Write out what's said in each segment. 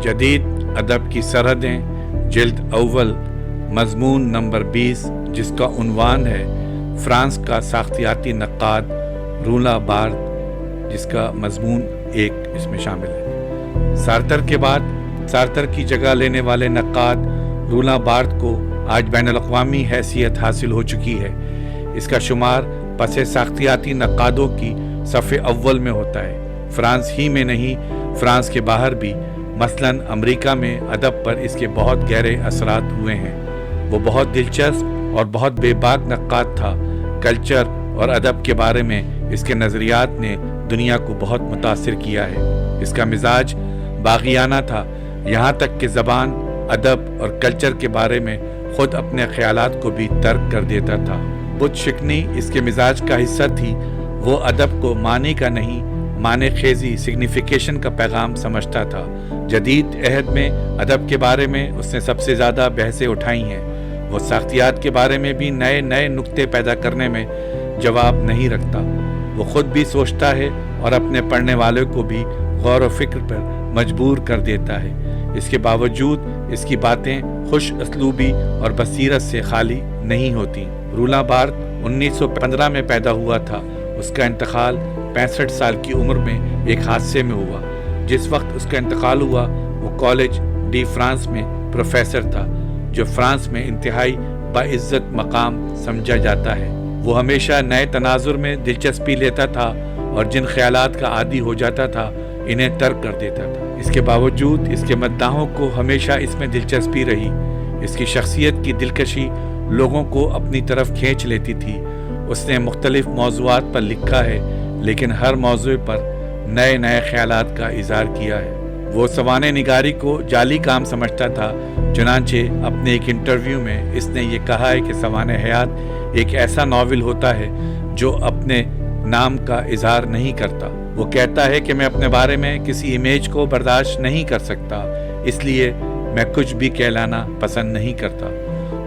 جدید ادب کی سرحدیں جلد اول مضمون نمبر 20 جس کا عنوان ہے فرانس کا ساختیاتی نقاد رولاں بارتھ، جس کا مضمون 1 اس میں شامل ہے۔ سارتر کے بعد سارتر کی جگہ لینے والے نقاد رولاں بارتھ کو آج بین الاقوامی حیثیت حاصل ہو چکی ہے۔ اس کا شمار پس ساختیاتی نقادوں کی صف اول میں ہوتا ہے۔ فرانس ہی میں نہیں، فرانس کے باہر بھی، مثلاً امریکہ میں ادب پر اس کے بہت گہرے اثرات ہوئے ہیں۔ وہ بہت دلچسپ اور بہت بے باک نقاد تھا۔ کلچر اور ادب کے بارے میں اس کے نظریات نے دنیا کو بہت متاثر کیا ہے۔ اس کا مزاج باغیانہ تھا، یہاں تک کہ زبان، ادب اور کلچر کے بارے میں خود اپنے خیالات کو بھی ترک کر دیتا تھا۔ بت شکنی اس کے مزاج کا حصہ تھی۔ وہ ادب کو معنی کا نہیں، معنی خیزی سگنیفیکیشن کا پیغام سمجھتا تھا۔ جدید عہد میں ادب کے بارے میں اس نے سب سے زیادہ بحثیں اٹھائی ہیں۔ وہ ساختیات کے بارے میں بھی نئے نئے نکتے پیدا کرنے میں جواب نہیں رکھتا۔ وہ خود بھی سوچتا ہے اور اپنے پڑھنے والوں کو بھی غور و فکر پر مجبور کر دیتا ہے۔ اس کے باوجود اس کی باتیں خوش اسلوبی اور بصیرت سے خالی نہیں ہوتی۔ رولاں بارتھ 1915 میں پیدا ہوا تھا۔ اس کا انتقال 65 سال کی عمر میں ایک حادثے میں ہوا۔ جس وقت اس کا انتقال ہوا وہ کالج ڈی فرانس میں پروفیسر تھا، جو فرانس میں انتہائی باعزت مقام سمجھا جاتا ہے۔ وہ ہمیشہ نئے تناظر میں دلچسپی لیتا تھا اور جن خیالات کا عادی ہو جاتا تھا انہیں ترک کر دیتا تھا۔ اس کے باوجود اس کے مداحوں کو ہمیشہ اس میں دلچسپی رہی۔ اس کی شخصیت کی دلکشی لوگوں کو اپنی طرف کھینچ لیتی تھی۔ اس نے مختلف موضوعات پر لکھا ہے، لیکن ہر موضوع پر نئے نئے خیالات کا اظہار کیا ہے۔ وہ سوانح نگاری کو جعلی کام سمجھتا تھا، چنانچہ اپنے ایک انٹرویو میں اس نے یہ کہا ہے کہ سوانح حیات ایک ایسا ناول ہوتا ہے جو اپنے نام کا اظہار نہیں کرتا۔ وہ کہتا ہے کہ میں اپنے بارے میں کسی امیج کو برداشت نہیں کر سکتا، اس لیے میں کچھ بھی کہلانا پسند نہیں کرتا۔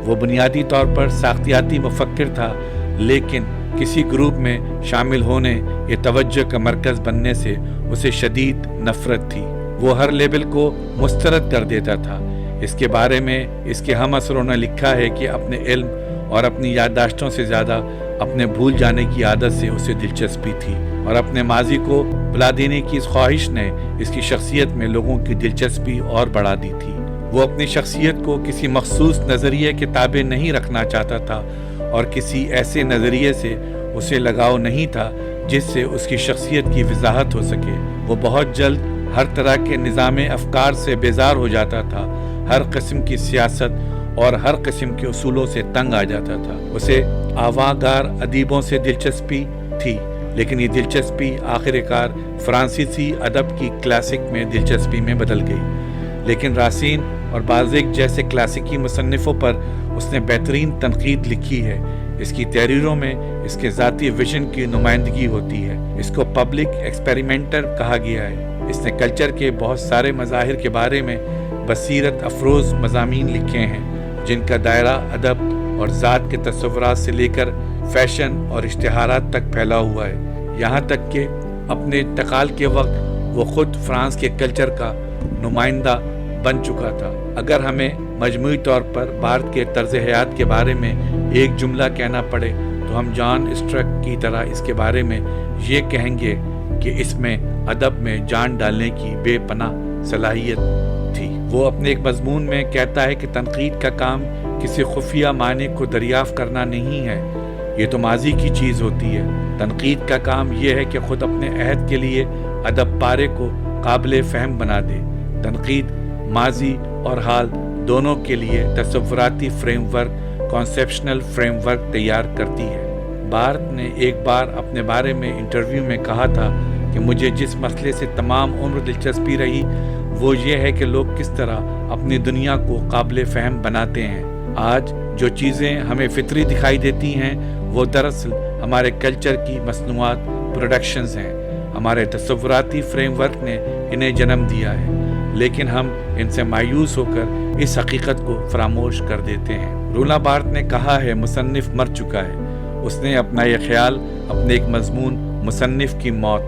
وہ بنیادی طور پر ساختیاتی مفکر تھا، لیکن کسی گروپ میں شامل ہونے یا توجہ کا مرکز بننے سے اسے شدید نفرت تھی۔ وہ ہر لیبل کو مسترد کر دیتا تھا۔ اس کے بارے میں اس کے ہم عصروں نے لکھا ہے کہ اپنے علم اور اپنی یادداشتوں سے زیادہ اپنے بھول جانے کی عادت سے اسے دلچسپی تھی، اور اپنے ماضی کو بھلا دینے کی اس خواہش نے اس کی شخصیت میں لوگوں کی دلچسپی اور بڑھا دی تھی۔ وہ اپنی شخصیت کو کسی مخصوص نظریے کے تابع نہیں رکھنا چاہتا تھا، اور کسی ایسے نظریے سے اسے لگاؤ نہیں تھا جس سے اس کی شخصیت کی وضاحت ہو سکے۔ وہ بہت جلد ہر طرح کے نظام افکار سے بیزار ہو جاتا تھا، ہر قسم کی سیاست اور ہر قسم کے اصولوں سے تنگ آ جاتا تھا۔ اسے آواگار ادیبوں سے دلچسپی تھی، لیکن یہ دلچسپی آخر کار فرانسیسی ادب کی کلاسک میں دلچسپی میں بدل گئی۔ لیکن راسین اور بالزیک جیسے کلاسیکی مصنفوں پر اس نے بہترین تنقید لکھی ہے۔ اس کی تحریروں میں اس کے ذاتی ویژن کی نمائندگی ہوتی ہے۔ اس کو پبلک ایکسپیریمنٹر کہا گیا ہے۔ اس نے کلچر کے بہت سارے مظاہر کے بارے میں بصیرت افروز مضامین لکھے ہیں، جن کا دائرہ ادب اور ذات کے تصورات سے لے کر فیشن اور اشتہارات تک پھیلا ہوا ہے۔ یہاں تک کہ اپنے انتقال کے وقت وہ خود فرانس کے کلچر کا نمائندہ بن چکا تھا۔ اگر ہمیں مجموعی طور پر بارتھ کے طرز حیات کے بارے میں ایک جملہ کہنا پڑے تو ہم جان اسٹرک کی طرح اس کے بارے میں یہ کہیں گے کہ اس میں ادب میں جان ڈالنے کی بے پناہ صلاحیت تھی۔ وہ اپنے ایک مضمون میں کہتا ہے کہ تنقید کا کام کسی خفیہ معنی کو دریافت کرنا نہیں ہے، یہ تو ماضی کی چیز ہوتی ہے۔ تنقید کا کام یہ ہے کہ خود اپنے عہد کے لیے ادب پارے کو قابل فہم بنا دے۔ تنقید ماضی اور حال دونوں کے لیے تصوراتی فریم ورک، کانسیپشنل فریم ورک تیار کرتی ہے۔ بارتھ نے ایک بار اپنے بارے میں انٹرویو میں کہا تھا کہ مجھے جس مسئلے سے تمام عمر دلچسپی رہی وہ یہ ہے کہ لوگ کس طرح اپنی دنیا کو قابل فہم بناتے ہیں۔ آج جو چیزیں ہمیں فطری دکھائی دیتی ہیں وہ دراصل ہمارے کلچر کی مصنوعات، پروڈکشنز ہیں۔ ہمارے تصوراتی فریم ورک نے انہیں جنم دیا ہے، لیکن ہم ان سے مایوس ہو کر اس حقیقت کو فراموش کر دیتے ہیں۔ رولاں بارتھ نے کہا ہے مصنف مر چکا ہے۔ اس نے اپنا یہ خیال اپنے ایک مضمون مصنف کی موت،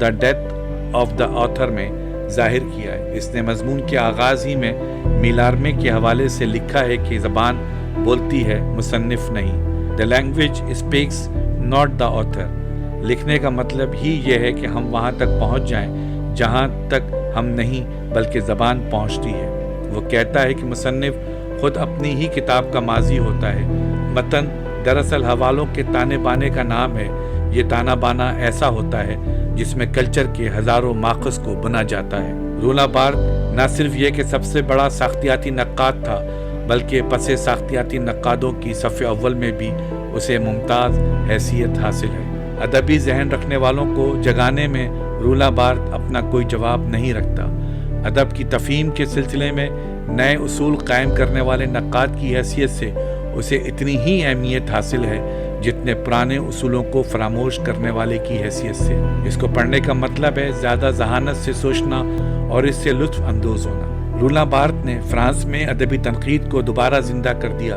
the death of the author میں ظاہر کیا ہے۔ اس نے مضمون کے آغاز ہی میں میلارمے کے حوالے سے لکھا ہے کہ زبان بولتی ہے، مصنف نہیں۔ The language speaks not the author۔ لکھنے کا مطلب ہی یہ ہے کہ ہم وہاں تک پہنچ جائیں جہاں تک ہم نہیں بلکہ زبان پہنچتی ہے۔ وہ کہتا ہے کہ مصنف خود اپنی ہی کتاب کا ماضی ہوتا ہے۔ متن دراصل حوالوں کے تانے بانے کا نام ہے۔ یہ تانا بانا ایسا ہوتا ہے جس میں کلچر کے ہزاروں ماخذ کو بنا جاتا ہے۔ رولا بارتھ نہ صرف یہ کہ سب سے بڑا ساختیاتی نقاد تھا بلکہ پس ساختیاتی نقادوں کی صف اول میں بھی اسے ممتاز حیثیت حاصل ہے۔ ادبی ذہن رکھنے والوں کو جگانے میں رولا بارتھ اپنا کوئی جواب نہیں رکھتا۔ ادب کی تفہیم کے سلسلے میں نئے اصول قائم کرنے والے نقاد کی حیثیت سے اسے اتنی ہی اہمیت حاصل ہے جتنے پرانے اصولوں کو فراموش کرنے والے کی حیثیت سے۔ اس کو پڑھنے کا مطلب ہے زیادہ ذہانت سے سوچنا اور اس سے لطف اندوز ہونا۔ رولا بارتھ نے فرانس میں ادبی تنقید کو دوبارہ زندہ کر دیا۔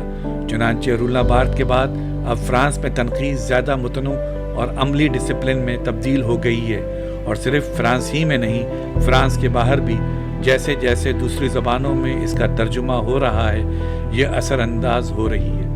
چنانچہ رولا بارتھ کے بعد اب فرانس میں تنقید زیادہ متنوع اور عملی ڈسپلن میں تبدیل ہو گئی ہے، اور صرف فرانس ہی میں نہیں، فرانس کے باہر بھی جیسے جیسے دوسری زبانوں میں اس کا ترجمہ ہو رہا ہے، یہ اثر انداز ہو رہی ہے۔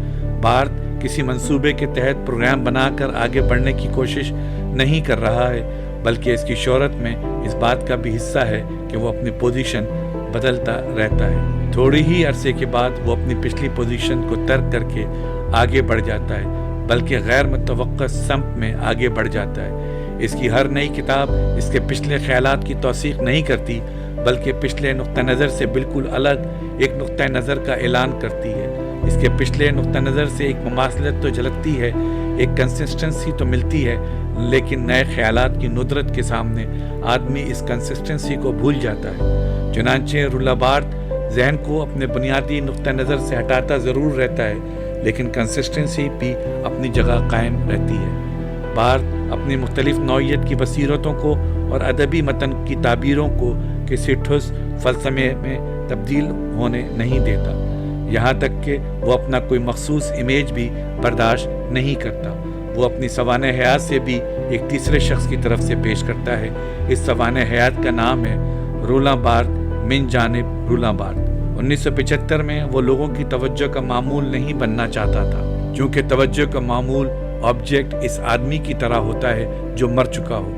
بارتھ کسی منصوبے کے تحت پروگرام بنا کر آگے بڑھنے کی کوشش نہیں کر رہا ہے، بلکہ اس کی شہرت میں اس بات کا بھی حصہ ہے کہ وہ اپنی پوزیشن بدلتا رہتا ہے۔ تھوڑی ہی عرصے کے بعد وہ اپنی پچھلی پوزیشن کو ترک کر کے آگے بڑھ جاتا ہے، بلکہ غیر متوقع سمت میں آگے بڑھ جاتا ہے۔ اس کی ہر نئی کتاب اس کے پچھلے خیالات کی توثیق نہیں کرتی، بلکہ پچھلے نقطہ نظر سے بالکل الگ ایک نقطہ نظر کا اعلان کرتی ہے۔ اس کے پچھلے نقطہ نظر سے ایک مماثلت تو جھلکتی ہے، ایک کنسسٹنسی تو ملتی ہے، لیکن نئے خیالات کی ندرت کے سامنے آدمی اس کنسسٹنسی کو بھول جاتا ہے۔ چنانچہ رولا بارتھ ذہن کو اپنے بنیادی نقطہ نظر سے ہٹاتا ضرور رہتا ہے، لیکن کنسسٹنسی بھی اپنی جگہ قائم رہتی ہے۔ بارتھ اپنی مختلف نوعیت کی بصیرتوں کو اور ادبی متن کی تعبیروں کو کسی ٹھوس فلسفے میں تبدیل ہونے نہیں دیتا، یہاں تک کہ وہ اپنا کوئی مخصوص امیج بھی برداشت نہیں کرتا۔ وہ اپنی سوانح حیات سے بھی ایک تیسرے شخص کی طرف سے پیش کرتا ہے۔ اس سوانح حیات کا نام ہے رولا بارتھ من جانب رولا بارتھ۔ 1975 میں وہ لوگوں کی توجہ کا معمول نہیں بننا چاہتا تھا، کیونکہ توجہ کا معمول آبجیکٹ اس آدمی کی طرح ہوتا ہے جو مر چکا ہو۔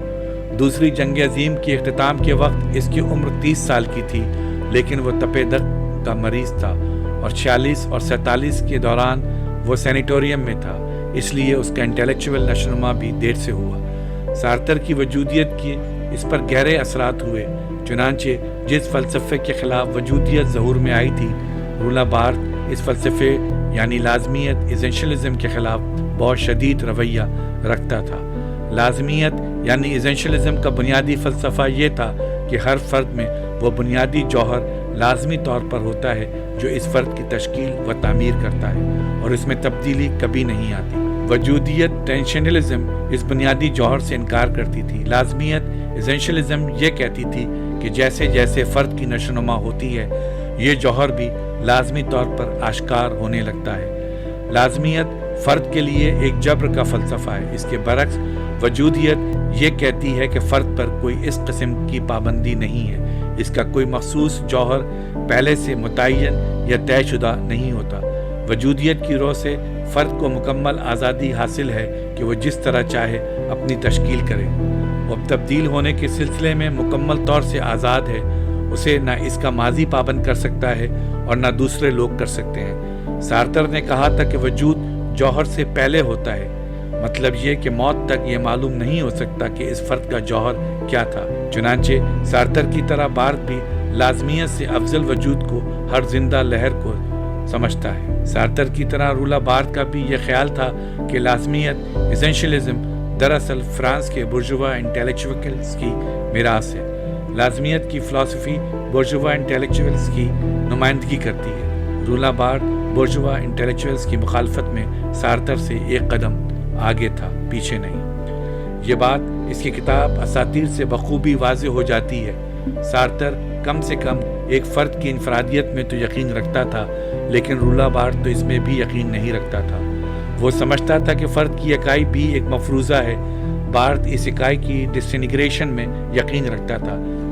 دوسری جنگ عظیم کے اختتام کے وقت اس کی عمر 30 سال کی تھی، لیکن وہ تپِ دق کا مریض تھا، اور 46 اور 47 کے دوران وہ سینیٹوریم میں تھا، اس لیے اس کا انٹلیکچوئل نشوونما بھی دیر سے ہوا۔ سارتر کی وجودیت کی اس پر گہرے اثرات ہوئے۔ چنانچہ جس فلسفے کے خلاف وجودیت ظہور میں آئی تھی، رولا بارتھ اس فلسفے یعنی لازمیت ایسنشلزم کے خلاف بہت شدید رویہ رکھتا تھا۔ لازمیت یعنی ایسنشلزم کا بنیادی فلسفہ یہ تھا کہ ہر فرد میں وہ بنیادی جوہر لازمی طور پر ہوتا ہے جو اس فرد کی تشکیل و تعمیر کرتا ہے، اور اس میں تبدیلی کبھی نہیں آتی۔ وجودیت ٹینشنلزم اس بنیادی جوہر سے انکار کرتی تھی۔ لازمیت ایسنشلزم یہ کہتی تھی کہ جیسے جیسے فرد کی نشوونما ہوتی ہے، یہ جوہر بھی لازمی طور پر آشکار ہونے لگتا ہے۔ لازمیت فرد کے لیے ایک جبر کا فلسفہ ہے۔ اس کے برعکس وجودیت یہ کہتی ہے کہ فرد پر کوئی اس قسم کی پابندی نہیں ہے، اس کا کوئی مخصوص جوہر پہلے سے متعین یا طے شدہ نہیں ہوتا۔ وجودیت کی روح سے فرد کو مکمل آزادی حاصل ہے کہ وہ جس طرح چاہے اپنی تشکیل کرے۔ وہ تبدیل ہونے کے سلسلے میں مکمل طور سے آزاد ہے، اسے نہ اس کا ماضی پابند کر سکتا ہے اور نہ دوسرے لوگ کر سکتے ہیں۔ سارتر نے کہا تھا کہ وجود جوہر سے پہلے ہوتا ہے، مطلب یہ کہ موت تک یہ معلوم نہیں ہو سکتا کہ اس فرد کا جوہر کیا تھا۔ چنانچہ سارتر کی طرح بارتھ بھی لازمیت سے افضل وجود کو، ہر زندہ لہر کو سمجھتا ہے۔ سارتر کی طرح رولا بارتھ کا بھی یہ خیال تھا کہ لازمیت ایسنشلزم دراصل فرانس کے بورژوا انٹلیکچوئلز کی میراث ہے۔ لازمیت کی فلسفی بورژوا انٹلیکچوئلز کی نمائندگی کرتی ہے۔ رولا بارتھ بورژوا انٹلیکچوئلز کی مخالفت میں سارتر سے ایک قدم آگے تھا، پیچھے نہیں۔ یہ بات اس کی کتاب اساطیر سے بخوبی واضح ہو جاتی ہے۔ سارتر کم سے کم ایک فرد کی انفرادیت میں تو یقین رکھتا تھا، لیکن رولا بارتھ تو اس میں بھی یقین نہیں رکھتا تھا۔ وہ سمجھتا تھا کہ فرد کی اکائی بھی ایک مفروضہ ہے۔ بارتھ اس اکائی کی ڈسنٹیگریشن میں یقین رکھتا تھا۔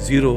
0